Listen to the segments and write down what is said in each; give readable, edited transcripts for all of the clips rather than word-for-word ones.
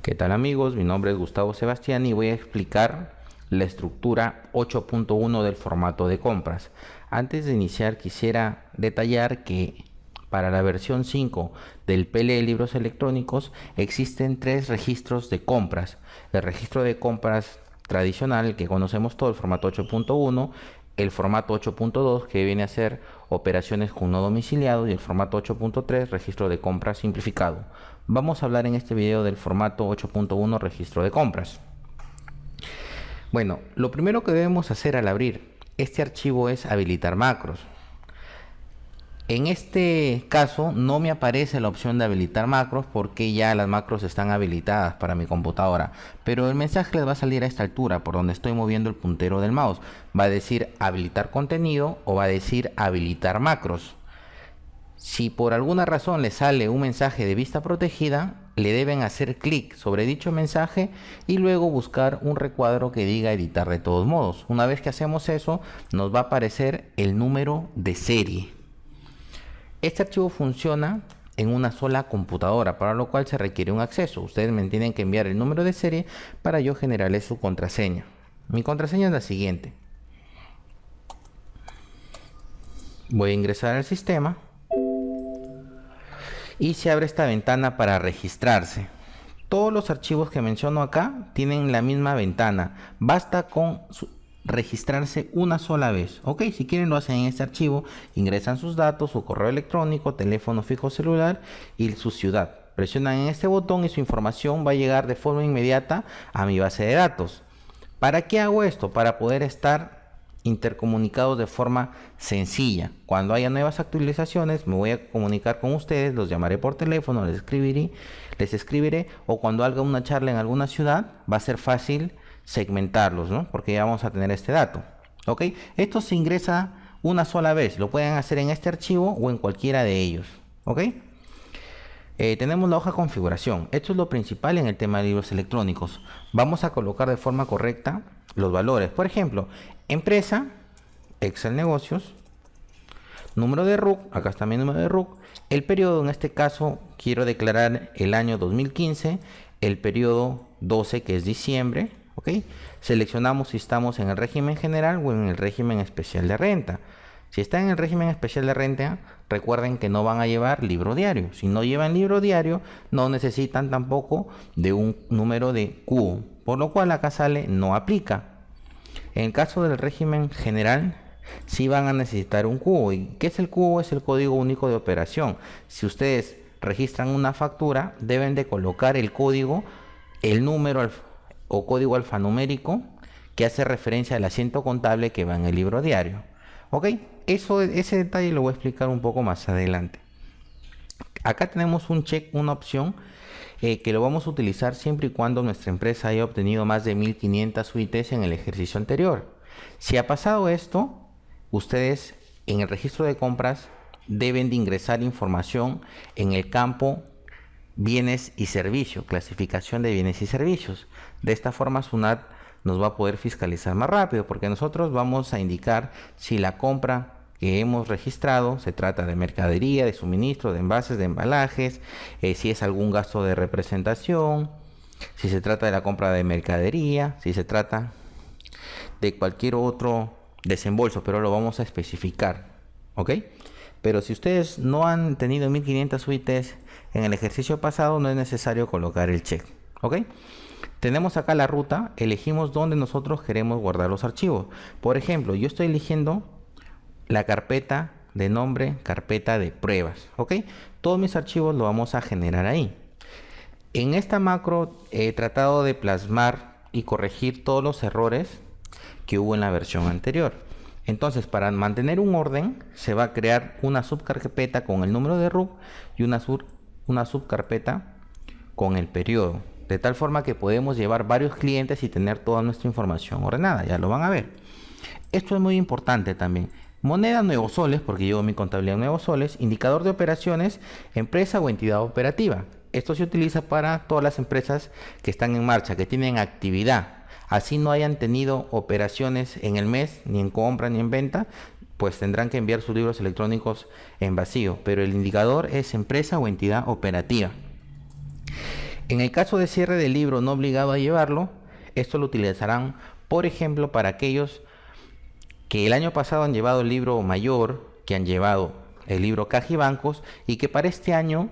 ¿Qué tal amigos? Mi nombre es Gustavo Sebastián y voy a explicar la estructura 8.1 del formato de compras. Antes de iniciar quisiera detallar que para la versión 5 del PLE de libros electrónicos existen tres registros de compras. El registro de compras tradicional que conocemos todo, el formato 8.1, el formato 8.2 que viene a ser operaciones con no domiciliado y el formato 8.3 registro de compras simplificado. Vamos a hablar en este video del formato 8.1 registro de compras. Bueno, lo primero que debemos hacer al abrir este archivo es habilitar macros. En este caso no me aparece la opción de habilitar macros porque ya las macros están habilitadas para mi computadora, pero el mensaje les va a salir a esta altura por donde estoy moviendo el puntero del mouse. Va a decir habilitar contenido o va a decir habilitar macros. Si por alguna razón les sale un mensaje de vista protegida, le deben hacer clic sobre dicho mensaje y luego buscar un recuadro que diga editar de todos modos. Una vez que hacemos eso, nos va a aparecer el número de serie. Este archivo funciona en una sola computadora, para lo cual se requiere un acceso. Ustedes me tienen que enviar el número de serie para yo generarles su contraseña. Mi contraseña es la siguiente. Voy a ingresar al sistema y se abre esta ventana para registrarse. Todos los archivos que menciono acá tienen la misma ventana. Basta con registrarse una sola vez. Ok, si quieren lo hacen en este archivo, ingresan sus datos, su correo electrónico, teléfono fijo celular y su ciudad. Presionan en este botón y su información va a llegar de forma inmediata a mi base de datos. ¿Para qué hago esto? Para poder estar intercomunicados de forma sencilla. Cuando haya nuevas actualizaciones me voy a comunicar con ustedes, los llamaré por teléfono, les escribiré o cuando haga una charla en alguna ciudad va a ser fácil segmentarlos, ¿no? Porque ya vamos a tener este dato. Ok, esto se ingresa una sola vez, lo pueden hacer en este archivo o en cualquiera de ellos. Ok, tenemos la hoja de configuración. Esto es lo principal en el tema de libros electrónicos. Vamos a colocar de forma correcta los valores. Por ejemplo, empresa, Excel negocios, número de RUC, acá está mi número de RUC, el periodo, en este caso quiero declarar el año 2015, el periodo 12 que es diciembre. ¿Ok? Seleccionamos si estamos en el régimen general o en el régimen especial de renta. Si están en el régimen especial de renta, recuerden que no van a llevar libro diario. Si no llevan libro diario, no necesitan tampoco de un número de cubo, por lo cual acá sale no aplica. En el caso del régimen general, sí van a necesitar un cubo. ¿Y qué es el cubo? Es el código único de operación. Si ustedes registran una factura, deben de colocar el código, el número o código alfanumérico que hace referencia al asiento contable que va en el libro diario. Ok, ese detalle lo voy a explicar un poco más adelante. Acá tenemos un check, una opción que lo vamos a utilizar siempre y cuando nuestra empresa haya obtenido más de 1500 UITs en el ejercicio anterior. Si ha pasado esto, ustedes en el registro de compras deben de ingresar información en el campo bienes y servicios, clasificación de bienes y servicios. De esta forma SUNAT nos va a poder fiscalizar más rápido porque nosotros vamos a indicar si la compra que hemos registrado se trata de mercadería, de suministro, de envases, de embalajes, si es algún gasto de representación, si se trata de la compra de mercadería, si se trata de cualquier otro desembolso, pero lo vamos a especificar. ¿Ok? Pero si ustedes no han tenido 1500 UITs en el ejercicio pasado, no es necesario colocar el check. ¿Ok? Tenemos acá la ruta, elegimos dónde nosotros queremos guardar los archivos. Por ejemplo, yo estoy eligiendo la carpeta de nombre, carpeta de pruebas. ¿Ok? Todos mis archivos lo vamos a generar ahí. En esta macro he tratado de plasmar y corregir todos los errores que hubo en la versión anterior. Entonces, para mantener un orden, se va a crear una subcarpeta con el número de RUC y una subcarpeta con el periodo. De tal forma que podemos llevar varios clientes y tener toda nuestra información ordenada. Ya lo van a ver. Esto es muy importante también. Moneda nuevos soles, porque llevo mi contabilidad en nuevos soles. Indicador de operaciones, empresa o entidad operativa. Esto se utiliza para todas las empresas que están en marcha, que tienen actividad. Así no hayan tenido operaciones en el mes, ni en compra ni en venta, pues tendrán que enviar sus libros electrónicos en vacío. Pero el indicador es empresa o entidad operativa. En el caso de cierre del libro no obligado a llevarlo, esto lo utilizarán, por ejemplo, para aquellos que el año pasado han llevado el libro mayor, que han llevado el libro Caja y Bancos, y que para este año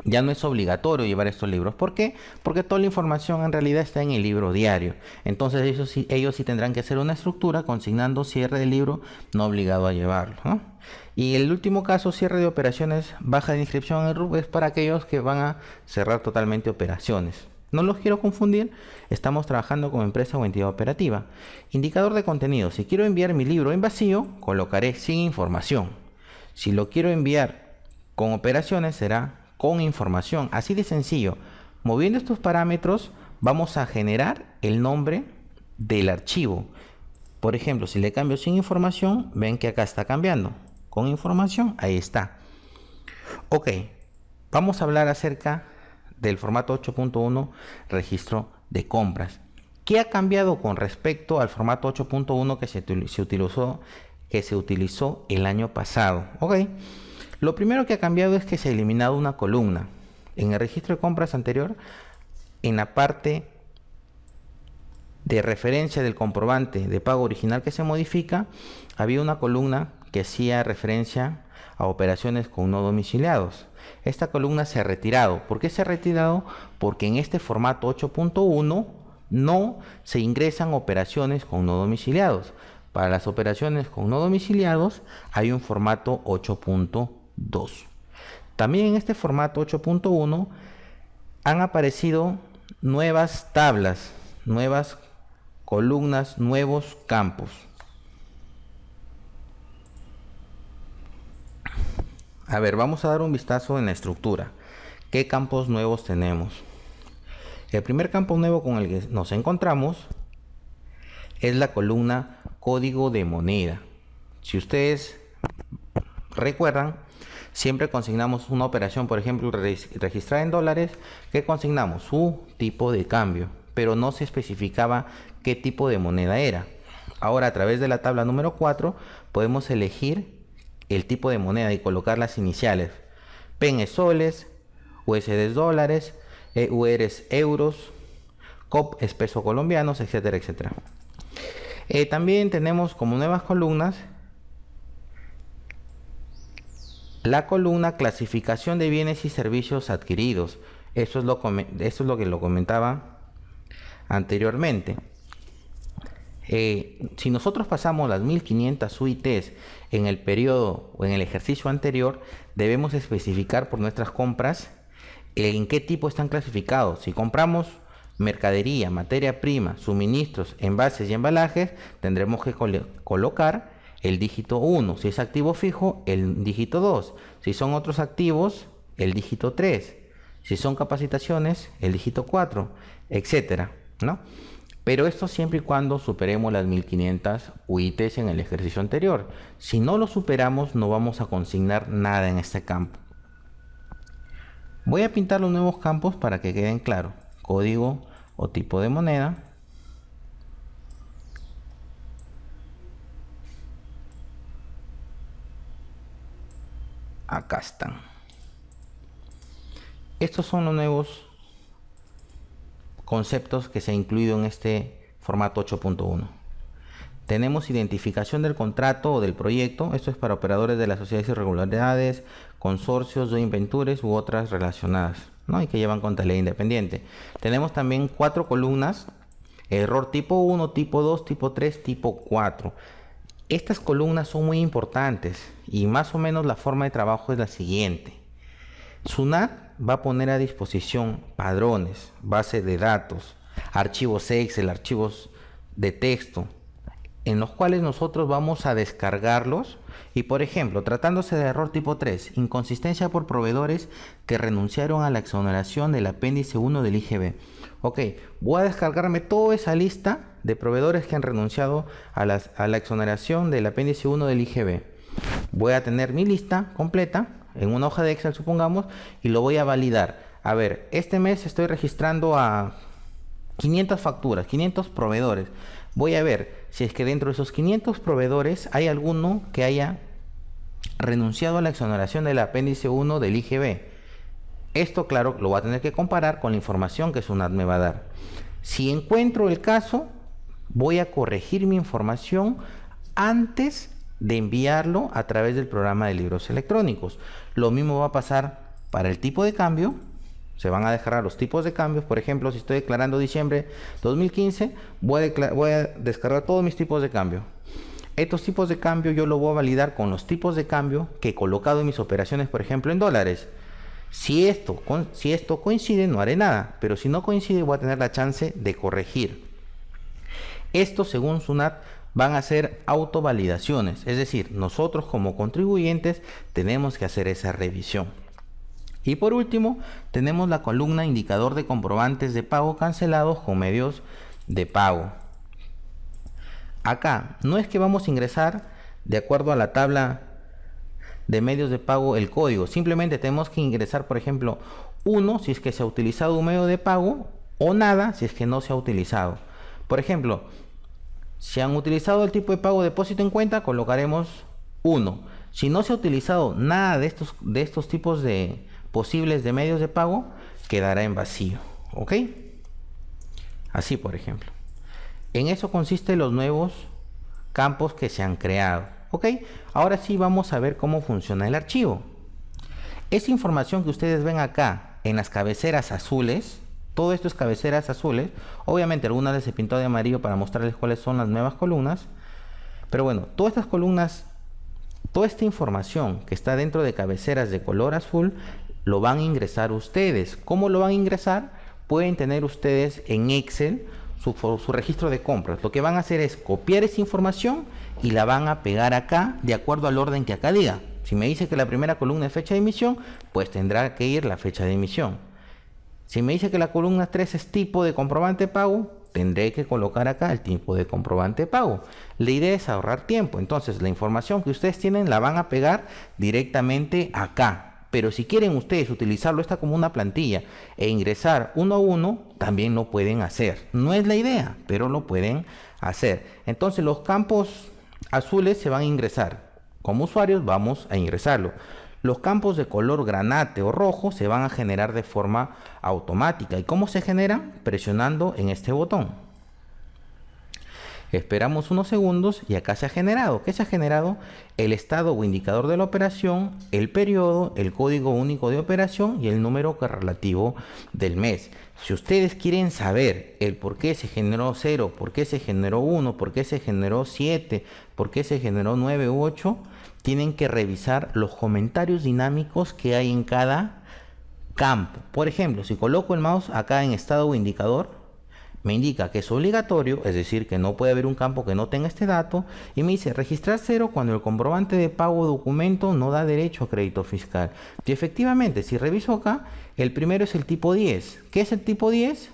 ya no es obligatorio llevar estos libros. ¿Por qué? Porque toda la información en realidad está en el libro diario. Entonces ellos sí tendrán que hacer una estructura consignando cierre del libro no obligado a llevarlo, ¿no? Y el último caso, cierre de operaciones baja de inscripción en el RUP, es para aquellos que van a cerrar totalmente operaciones. No los quiero confundir, estamos trabajando como empresa o entidad operativa. Indicador de contenido: si quiero enviar mi libro en vacío, colocaré sin información. Si lo quiero enviar con operaciones, será con información. Así de sencillo. Moviendo estos parámetros vamos a generar el nombre del archivo. Por ejemplo, si le cambio sin información, ven que acá está cambiando. Con información, ahí está. Ok, vamos a hablar acerca del formato 8.1 registro de compras. ¿Qué ha cambiado con respecto al formato 8.1 que se utilizó el año pasado? Ok, lo primero que ha cambiado es que se ha eliminado una columna. En el registro de compras anterior, en la parte de referencia del comprobante de pago original que se modifica, había una columna que hacía referencia a operaciones con no domiciliados. Esta columna se ha retirado. ¿Por qué se ha retirado? Porque en este formato 8.1 no se ingresan operaciones con no domiciliados. Para las operaciones con no domiciliados hay un formato 8.2. También en este formato 8.1 han aparecido nuevas tablas, nuevas columnas, nuevos campos. A ver, vamos a dar un vistazo en la estructura. ¿Qué campos nuevos tenemos? El primer campo nuevo con el que nos encontramos es la columna código de moneda. Si ustedes recuerdan, siempre consignamos una operación, por ejemplo, registrada en dólares. ¿Qué consignamos? Su tipo de cambio, pero no se especificaba qué tipo de moneda era. Ahora, a través de la tabla número 4, podemos elegir el tipo de moneda y colocar las iniciales: PEN es soles, USD es dólares, EUR es euros, COP es peso colombianos, etcétera, etcétera. También tenemos como nuevas columnas la columna clasificación de bienes y servicios adquiridos. Esto es lo que lo comentaba anteriormente. Si nosotros pasamos las 1500 UITs en el periodo o en el ejercicio anterior, debemos especificar por nuestras compras en qué tipo están clasificados. Si compramos mercadería, materia prima, suministros, envases y embalajes, tendremos que colocar el dígito 1. Si es activo fijo, el dígito 2. Si son otros activos, el dígito 3. Si son capacitaciones, el dígito 4, etcétera, ¿no? Pero esto siempre y cuando superemos las 1500 UITs en el ejercicio anterior. Si no lo superamos, no vamos a consignar nada en este campo. Voy a pintar los nuevos campos para que queden claros. Código o tipo de moneda. Acá están. Estos son los nuevos conceptos que se ha incluido en este formato 8.1. Tenemos identificación del contrato o del proyecto. Esto es para operadores de las sociedades irregularidades, consorcios, joint ventures u otras relacionadas, ¿no? Y que llevan contabilidad independiente. Tenemos también 4 columnas: error tipo 1, tipo 2, tipo 3, tipo 4. Estas columnas son muy importantes y más o menos la forma de trabajo es la siguiente. SUNAT va a poner a disposición padrones, base de datos, archivos Excel, archivos de texto, en los cuales nosotros vamos a descargarlos. Y por ejemplo, tratándose de error tipo 3, inconsistencia por proveedores que renunciaron a la exoneración del apéndice 1 del IGB. Ok, voy a descargarme toda esa lista de proveedores que han renunciado a la exoneración del apéndice 1 del IGB. Voy a tener mi lista completa en una hoja de Excel, supongamos, y lo voy a validar. A ver, este mes estoy registrando a 500 facturas, 500 proveedores. Voy a ver si es que dentro de esos 500 proveedores hay alguno que haya renunciado a la exoneración del apéndice 1 del IGB. Esto, claro, lo voy a tener que comparar con la información que SUNAT me va a dar. Si encuentro el caso, voy a corregir mi información antes de enviarlo a través del programa de libros electrónicos. Lo mismo va a pasar para el tipo de cambio. Se van a dejar los tipos de cambios. Por ejemplo, si estoy declarando diciembre 2015, voy a descargar todos mis tipos de cambio. Estos tipos de cambio yo lo voy a validar con los tipos de cambio que he colocado en mis operaciones, por ejemplo, en dólares. Si esto coincide, no haré nada, pero si no coincide, voy a tener la chance de corregir. Esto, según SUNAT, van a ser autovalidaciones, es decir, nosotros como contribuyentes tenemos que hacer esa revisión. Y por último, tenemos la columna indicador de comprobantes de pago cancelados con medios de pago. Acá no es que vamos a ingresar de acuerdo a la tabla de medios de pago el código, simplemente tenemos que ingresar, por ejemplo, 1 si es que se ha utilizado un medio de pago o nada si es que no se ha utilizado. Por ejemplo, si han utilizado el tipo de pago depósito en cuenta, colocaremos 1. Si no se ha utilizado nada de estos tipos de posibles de medios de pago, quedará en vacío. ¿Ok? Así, por ejemplo. En eso consisten los nuevos campos que se han creado. ¿Ok? Ahora sí vamos a ver cómo funciona el archivo. Esa información que ustedes ven acá en las cabeceras azules, todo esto es cabeceras azules. Obviamente algunas les he pintado de amarillo para mostrarles cuáles son las nuevas columnas. Pero bueno, todas estas columnas, toda esta información que está dentro de cabeceras de color azul, lo van a ingresar ustedes. ¿Cómo lo van a ingresar? Pueden tener ustedes en Excel su registro de compras. Lo que van a hacer es copiar esa información y la van a pegar acá de acuerdo al orden que acá diga. Si me dice que la primera columna es fecha de emisión, pues tendrá que ir la fecha de emisión. Si me dice que la columna 3 es tipo de comprobante de pago, tendré que colocar acá el tipo de comprobante de pago. La idea es ahorrar tiempo. Entonces la información que ustedes tienen la van a pegar directamente acá. Pero si quieren ustedes utilizarlo esta como una plantilla e ingresar uno a uno, también lo pueden hacer. No es la idea, pero lo pueden hacer. Entonces los campos azules se van a ingresar. Como usuarios vamos a ingresarlo. Los campos de color granate o rojo se van a generar de forma automática. ¿Y cómo se generan? Presionando en este botón. Esperamos unos segundos y acá se ha generado. ¿Qué se ha generado? El estado o indicador de la operación, el periodo, el código único de operación y el número relativo del mes. Si ustedes quieren saber el por qué se generó 0, por qué se generó 1, por qué se generó 7, por qué se generó 9 u 8, tienen que revisar los comentarios dinámicos que hay en cada campo. Por ejemplo, si coloco el mouse acá en estado o indicador, me indica que es obligatorio, es decir, que no puede haber un campo que no tenga este dato, y me dice registrar 0 cuando el comprobante de pago o documento no da derecho a crédito fiscal. Y efectivamente, si reviso acá, el primero es el tipo 10. ¿Qué es el tipo 10?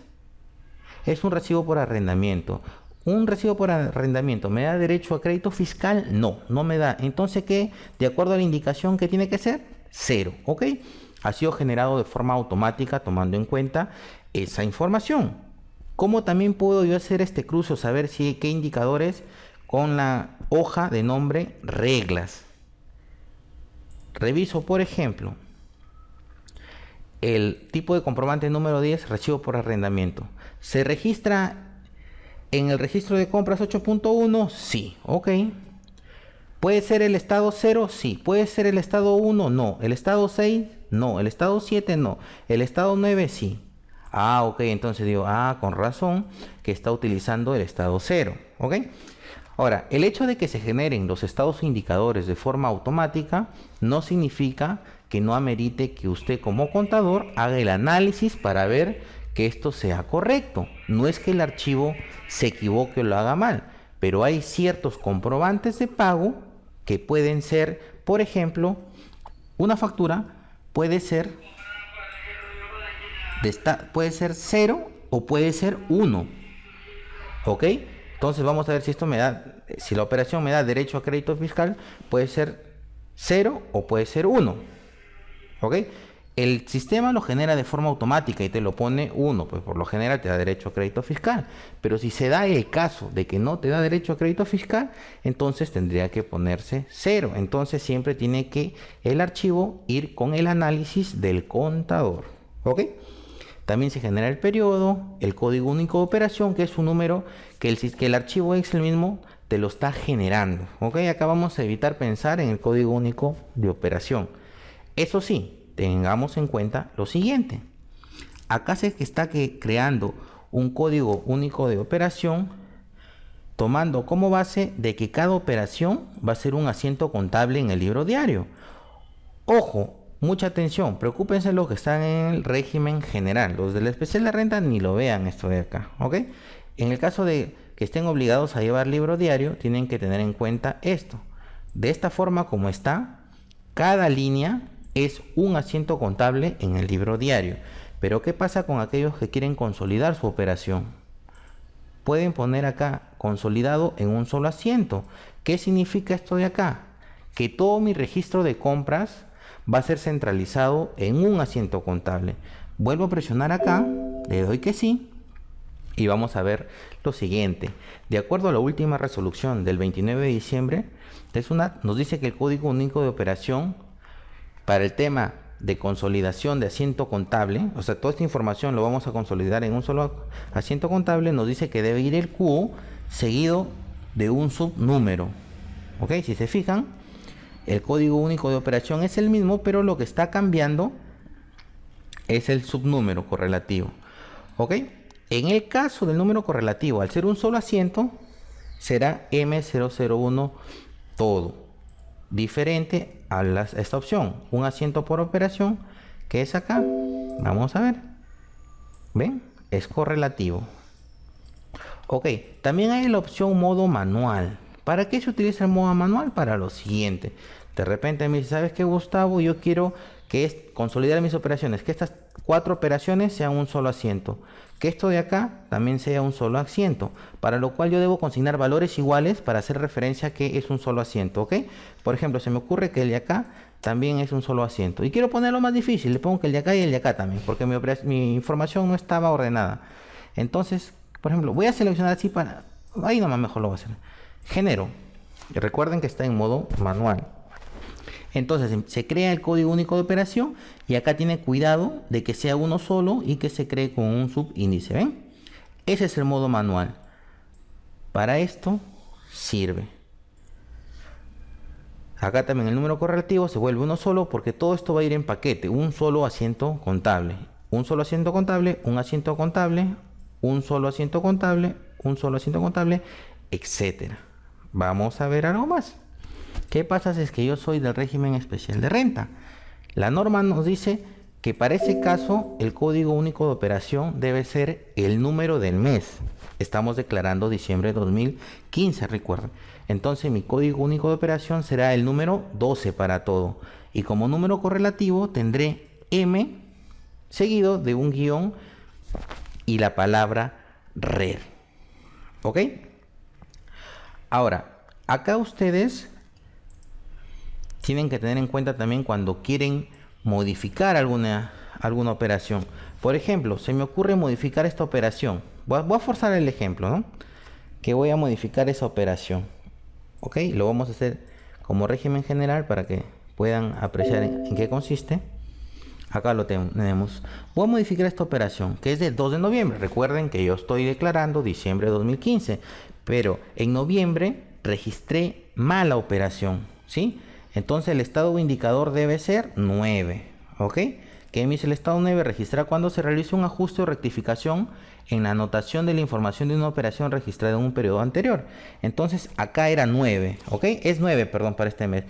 Es un recibo por arrendamiento. ¿Un recibo por arrendamiento me da derecho a crédito fiscal? No, no me da. Entonces, ¿qué? De acuerdo a la indicación, ¿qué tiene que ser? 0, ¿ok? Ha sido generado de forma automática tomando en cuenta esa información. ¿Cómo también puedo yo hacer este cruce o saber qué indicadores? Con la hoja de nombre reglas. Reviso, por ejemplo, el tipo de comprobante número 10, recibo por arrendamiento. ¿Se registra en el registro de compras 8.1? Sí, ok. ¿Puede ser el estado 0? Sí. ¿Puede ser el estado 1? No. ¿El estado 6? No. ¿El estado 7? No. ¿El estado 9? Sí. Ah, ok, entonces digo, con razón que está utilizando el estado 0, ¿ok? Ahora, el hecho de que se generen los estados indicadores de forma automática no significa que no amerite que usted como contador haga el análisis para ver que esto sea correcto. No es que el archivo se equivoque o lo haga mal, pero hay ciertos comprobantes de pago que pueden ser, por ejemplo, una factura puede ser 0 o puede ser 1, ¿ok? Entonces vamos a ver si esto me da, si la operación me da derecho a crédito fiscal, puede ser 0 o puede ser 1, ¿ok? el sistema lo genera de forma automática y te lo pone 1, pues por lo general te da derecho a crédito fiscal. Pero si se da el caso de que no te da derecho a crédito fiscal, entonces tendría que ponerse 0. Entonces siempre tiene que el archivo ir con el análisis del contador. ¿Ok? También se genera el periodo, el código único de operación, que es un número que el archivo Excel mismo te lo está generando. ¿Ok? Acá vamos a evitar pensar en el código único de operación. Eso sí, tengamos en cuenta lo siguiente. Acá se está creando un código único de operación tomando como base de que cada operación va a ser un asiento contable en el libro diario. Ojo, mucha atención, preocúpense los que están en el régimen general. Los del especial de renta ni lo vean esto de acá, ¿ok? En el caso de que estén obligados a llevar libro diario, tienen que tener en cuenta esto. De esta forma como está, cada línea es un asiento contable en el libro diario. Pero ¿qué pasa con aquellos que quieren consolidar su operación? Pueden poner acá consolidado en un solo asiento. ¿Qué significa esto de acá? Que todo mi registro de compras va a ser centralizado en un asiento contable. Vuelvo a presionar acá, le doy que sí y vamos a ver lo siguiente. De acuerdo a la última resolución del 29 de diciembre, nos dice que el código único de operación para el tema de consolidación de asiento contable, o sea, toda esta información lo vamos a consolidar en un solo asiento contable, nos dice que debe ir el Q seguido de un subnúmero. ¿Ok? Si se fijan, el código único de operación es el mismo, pero lo que está cambiando es el subnúmero correlativo. ¿Ok? En el caso del número correlativo, al ser un solo asiento, será M001 todo. Diferente a esta opción, un asiento por operación, que es acá. Vamos a ver. ¿Ven? Es correlativo. Ok, también hay la opción modo manual. ¿Para qué se utiliza el modo manual? Para lo siguiente. De repente me dice, ¿sabes qué, Gustavo? Yo quiero consolidar mis operaciones, que estas 4 operaciones sean un solo asiento, que esto de acá también sea un solo asiento, para lo cual yo debo consignar valores iguales para hacer referencia a que es un solo asiento, ¿ok? Por ejemplo, se me ocurre que el de acá también es un solo asiento, y quiero ponerlo más difícil, le pongo que el de acá y el de acá también, porque mi información no estaba ordenada. Entonces, por ejemplo, voy a seleccionar así para... Ahí nomás mejor lo voy a hacer. Genero. Y recuerden que está en modo manual. Entonces se crea el código único de operación y acá tiene cuidado de que sea uno solo y que se cree con un subíndice. ¿Ven? Ese es el modo manual. Para esto sirve. Acá también el número correlativo se vuelve uno solo porque todo esto va a ir en paquete. Un solo asiento contable. Un solo asiento contable, un asiento contable, un solo asiento contable, un solo asiento contable, etcétera. Vamos a ver algo más. ¿Qué pasa si es que yo soy del régimen especial de renta? La norma nos dice que para ese caso el código único de operación debe ser el número del mes. Estamos declarando diciembre de 2015, recuerden. Entonces mi código único de operación será el número 12 para todo. Y como número correlativo tendré M seguido de un guión y la palabra red. ¿Ok? Ahora, acá ustedes tienen que tener en cuenta también cuando quieren modificar alguna operación. Por ejemplo, se me ocurre modificar esta operación. Voy a forzar el ejemplo, ¿no? Que voy a modificar esa operación. Ok, lo vamos a hacer como régimen general para que puedan apreciar en qué consiste. Acá lo tenemos. Voy a modificar esta operación que es de 2 de noviembre. Recuerden que yo estoy declarando diciembre de 2015, pero en noviembre registré mal la operación, ¿sí? Entonces el estado indicador debe ser 9, ¿ok? Que me dice el estado 9, registrar cuando se realice un ajuste o rectificación en la anotación de la información de una operación registrada en un periodo anterior. Entonces acá era 9, ¿ok? Es 9, perdón, para este mes.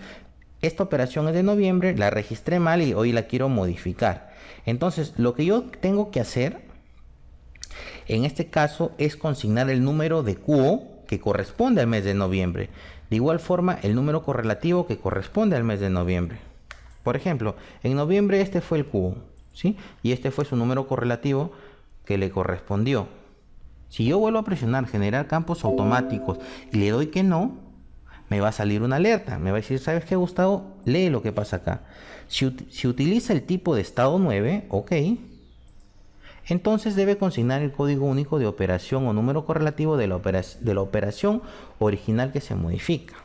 Esta operación es de noviembre, la registré mal y hoy la quiero modificar. Entonces lo que yo tengo que hacer en este caso es consignar el número de QO que corresponde al mes de noviembre. De igual forma, el número correlativo que corresponde al mes de noviembre. Por ejemplo, en noviembre este fue el QO, ¿sí? Y este fue su número correlativo que le correspondió. Si yo vuelvo a presionar generar campos automáticos y le doy que no, me va a salir una alerta. Me va a decir, ¿sabes qué, Gustavo? Lee lo que pasa acá. Si utiliza el tipo de estado 9, ok, entonces debe consignar el código único de operación o número correlativo de la operación original que se modifica.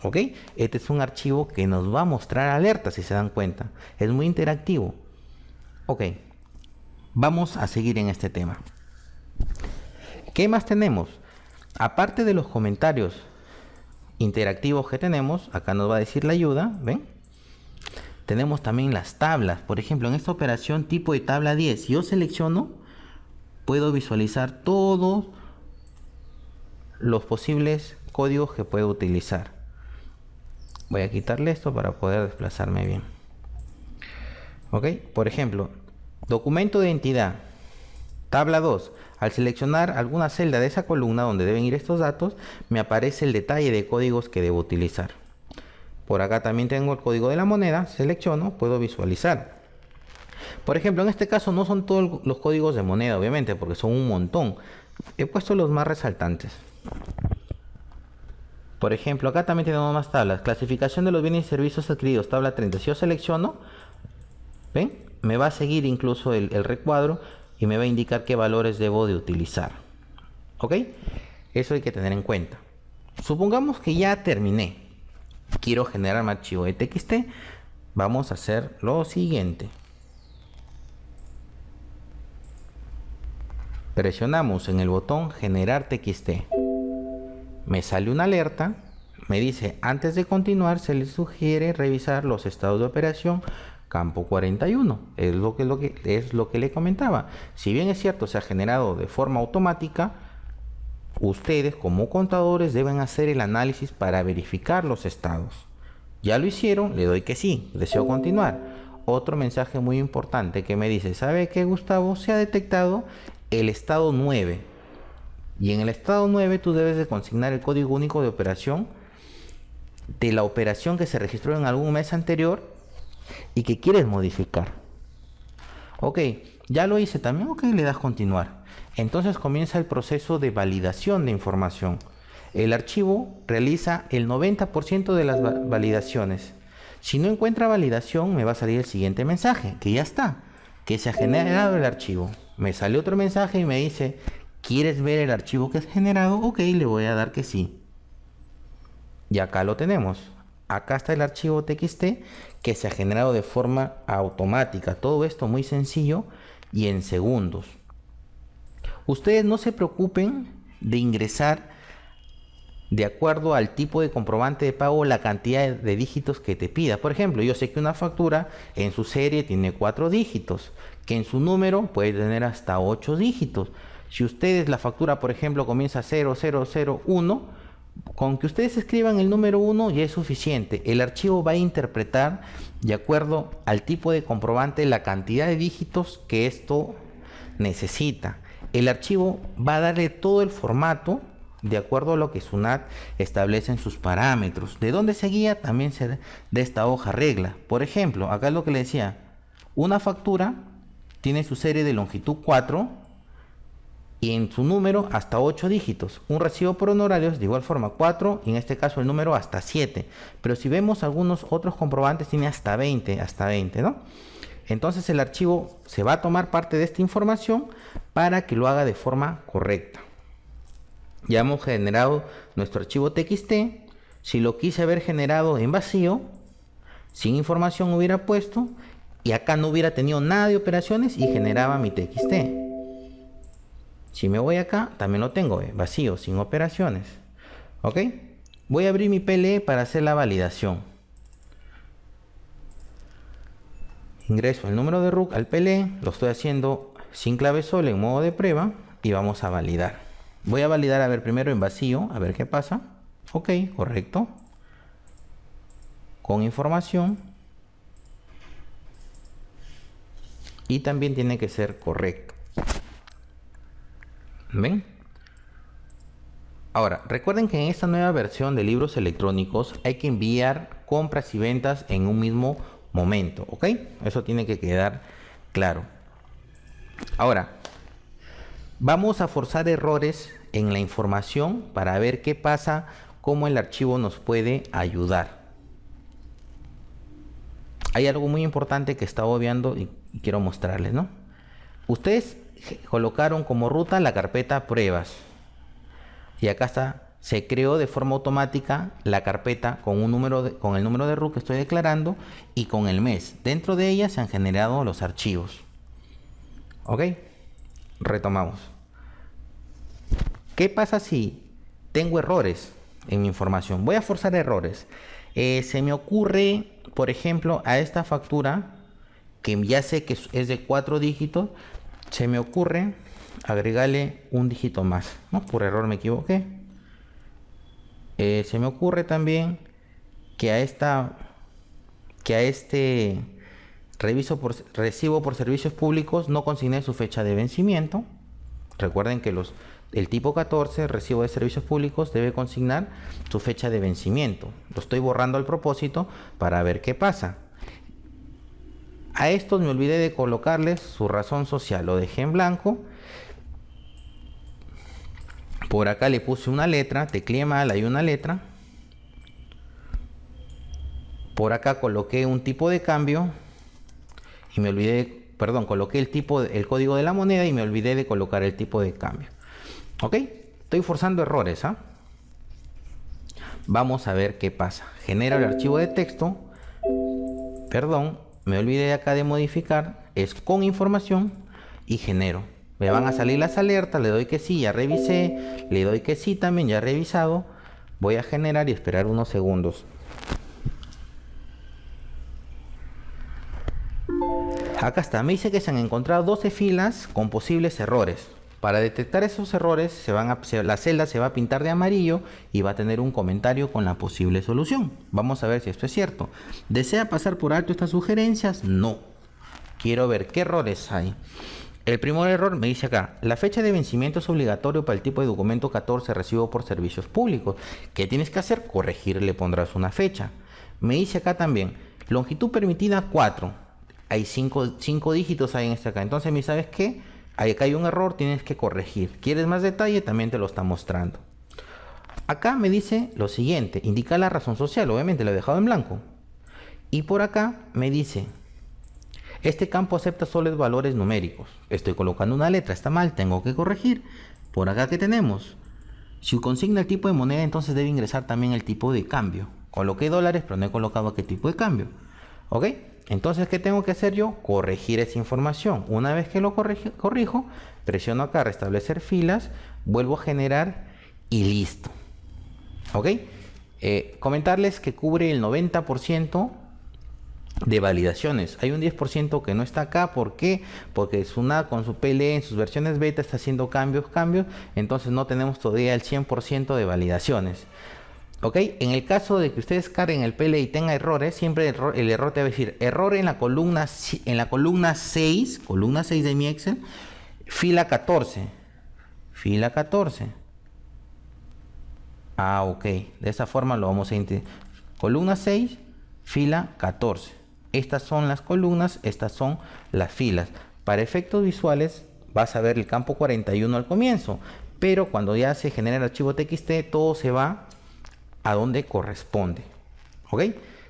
¿Ok? Este es un archivo que nos va a mostrar alertas, si se dan cuenta. Es muy interactivo. Ok, vamos a seguir en este tema. ¿Qué más tenemos? Aparte de los comentarios interactivos que tenemos, acá nos va a decir la ayuda, ¿ven? Tenemos también las tablas. Por ejemplo, en esta operación tipo de tabla 10, si yo selecciono, puedo visualizar todos los posibles códigos que puedo utilizar. Voy a quitarle esto para poder desplazarme bien. Ok, por ejemplo, documento de entidad, tabla 2. Al seleccionar alguna celda de esa columna donde deben ir estos datos, me aparece el detalle de códigos que debo utilizar. Por acá también tengo el código de la moneda, selecciono, puedo visualizar. Por ejemplo, en este caso no son todos los códigos de moneda, obviamente, porque son un montón. He puesto los más resaltantes. Por ejemplo, acá también tenemos más tablas. Clasificación de los bienes y servicios adquiridos, tabla 30. Si yo selecciono, ¿ven? Me va a seguir incluso el recuadro y me va a indicar qué valores debo de utilizar. ¿Ok? Eso hay que tener en cuenta. Supongamos que ya terminé. Quiero generar un archivo de TXT. Vamos a hacer lo siguiente. Presionamos en el botón generar TXT. Me sale una alerta. Me dice, antes de continuar se le sugiere revisar los estados de operación campo 41. Es lo que le comentaba. Si bien es cierto, se ha generado de forma automática, ustedes como contadores deben hacer el análisis para verificar los estados. Ya lo hicieron, le doy que sí, deseo continuar. Otro mensaje muy importante que me dice, ¿sabe qué, Gustavo? Se ha detectado el estado 9. Y en el estado 9 tú debes de consignar el código único de operación de la operación que se registró en algún mes anterior y que quieres modificar. Ok, ya lo hice también, ok, le das continuar. Entonces comienza el proceso de validación de información. El archivo realiza el 90% de las validaciones. Si no encuentra validación, me va a salir el siguiente mensaje, que ya está, que se ha generado el archivo. Me sale otro mensaje y me dice, ¿quieres ver el archivo que has generado? Ok, le voy a dar que sí. Y acá lo tenemos. Acá está el archivo TXT que se ha generado de forma automática. Todo esto muy sencillo y en segundos. Ustedes no se preocupen de ingresar de acuerdo al tipo de comprobante de pago la cantidad de dígitos que te pida. Por ejemplo, yo sé que una factura en su serie tiene 4 dígitos, que en su número puede tener hasta 8 dígitos. Si ustedes la factura, por ejemplo, comienza 0001, con que ustedes escriban el número 1 ya es suficiente. El archivo va a interpretar de acuerdo al tipo de comprobante la cantidad de dígitos que esto necesita. El archivo va a darle todo el formato de acuerdo a lo que SUNAT establece en sus parámetros. ¿De dónde se guía? También de esta hoja regla. Por ejemplo, acá es lo que le decía. Una factura tiene su serie de longitud 4 y en su número hasta 8 dígitos. Un recibo por honorarios de igual forma 4 y en este caso el número hasta 7. Pero si vemos algunos otros comprobantes tiene hasta 20, ¿no? Entonces el archivo se va a tomar parte de esta información para que lo haga de forma correcta. Ya hemos generado nuestro archivo TXT. Si lo quise haber generado en vacío, sin información hubiera puesto y acá no hubiera tenido nada de operaciones y generaba mi TXT. Si me voy acá, también lo tengo, vacío, sin operaciones. ¿Ok? Voy a abrir mi PLE para hacer la validación. Ingreso el número de RUC al PLE, lo estoy haciendo sin clave sol en modo de prueba y vamos a validar. Voy a validar, a ver, primero en vacío, a ver qué pasa. Ok, correcto. Con información. Y también tiene que ser correcto. ¿Ven? Ahora, recuerden que en esta nueva versión de libros electrónicos hay que enviar compras y ventas en un mismo momento, ¿ok? Eso tiene que quedar claro. Ahora, vamos a forzar errores en la información para ver qué pasa cómo el archivo nos puede ayudar. Hay algo muy importante que estaba obviando y quiero mostrarles, ¿no? Ustedes colocaron como ruta la carpeta pruebas. Y acá está, se creó de forma automática la carpeta con el número de root que estoy declarando y con el mes. Dentro de ella se han generado los archivos. ¿Ok? Retomamos. ¿Qué pasa si tengo errores en mi información? Voy a forzar errores. Se me ocurre, por ejemplo, a esta factura, que ya sé que es de 4 dígitos, se me ocurre agregarle un dígito más, ¿no? Por error me equivoqué. Se me ocurre también que a este recibo por servicios públicos no consigné su fecha de vencimiento. Recuerden que el tipo 14, recibo de servicios públicos, debe consignar su fecha de vencimiento. Lo estoy borrando al propósito para ver qué pasa. A estos me olvidé de colocarles su razón social, lo dejé en blanco. Por acá le puse una letra, tecleé mal, hay una letra. Por acá coloqué un tipo de cambio y me olvidé, perdón, coloqué el código de la moneda y me olvidé de colocar el tipo de cambio. ¿Ok? Estoy forzando errores, ¿ah? Vamos a ver qué pasa. Genera el archivo de texto. Perdón, me olvidé acá de modificar. Es con información y genero. Me van a salir las alertas, le doy que sí, ya revisé, le doy que sí también, ya he revisado. Voy a generar y esperar unos segundos. Acá está, me dice que se han encontrado 12 filas con posibles errores. Para detectar esos errores, la celda se va a pintar de amarillo y va a tener un comentario con la posible solución. Vamos a ver si esto es cierto. ¿Desea pasar por alto estas sugerencias? No. Quiero ver qué errores hay. El primer error me dice acá, la fecha de vencimiento es obligatorio para el tipo de documento 14 recibo por servicios públicos. ¿Qué tienes que hacer? Corregir, le pondrás una fecha. Me dice acá también, longitud permitida 4. Hay 5 dígitos ahí en este acá. Entonces, ¿sabes qué? Acá hay un error, tienes que corregir. ¿Quieres más detalle? También te lo está mostrando. Acá me dice lo siguiente, indica la razón social, obviamente lo he dejado en blanco. Y por acá me dice, este campo acepta solo valores numéricos. Estoy colocando una letra, está mal, tengo que corregir. Por acá, ¿qué tenemos? Si consigna el tipo de moneda, entonces debe ingresar también el tipo de cambio. Coloqué dólares, pero no he colocado qué tipo de cambio. ¿Ok? Entonces, ¿qué tengo que hacer yo? Corregir esa información. Una vez que lo corrijo, presiono acá restablecer filas, vuelvo a generar y listo. ¿Ok? Comentarles que cubre el 90% de validaciones. Hay un 10% que no está acá. ¿Por qué? Porque SUNAT con su PLE en sus versiones beta está haciendo cambios. Entonces no tenemos todavía el 100% de validaciones. ¿Ok? En el caso de que ustedes carguen el PLE y tenga errores, siempre el error te va a decir error en la columna 6, columna 6 de mi Excel, fila 14. Fila 14. Ah, ok. De esa forma lo vamos a intentar. Columna 6, fila 14. Estas son las columnas, estas son las filas. Para efectos visuales vas a ver el campo 41 al comienzo, pero cuando ya se genera el archivo TXT, todo se va a donde corresponde. ¿Ok?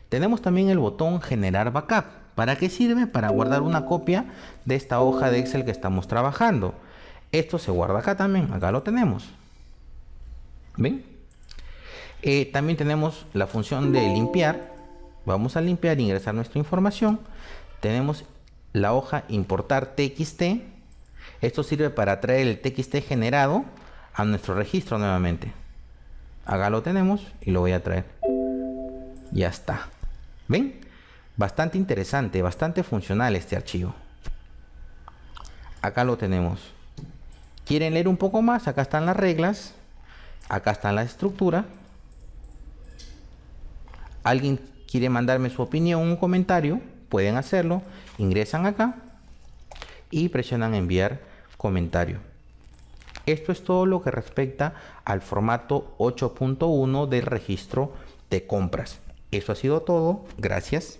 Tenemos también el botón generar backup. ¿Para qué sirve? Para guardar una copia de esta hoja de Excel que estamos trabajando. Esto se guarda acá también, acá lo tenemos. ¿Ven? También tenemos la función de limpiar. Vamos a limpiar e ingresar nuestra información. Tenemos la hoja importar TXT. Esto sirve para traer el TXT generado a nuestro registro nuevamente. Acá lo tenemos y lo voy a traer. Ya está. ¿Ven? Bastante interesante, bastante funcional este archivo. Acá lo tenemos. ¿Quieren leer un poco más? Acá están las reglas. Acá está la estructura. ¿Alguien quiere mandarme su opinión, un comentario? Pueden hacerlo. Ingresan acá y presionan enviar comentario. Esto es todo lo que respecta al formato 8.1 del registro de compras. Eso ha sido todo. Gracias.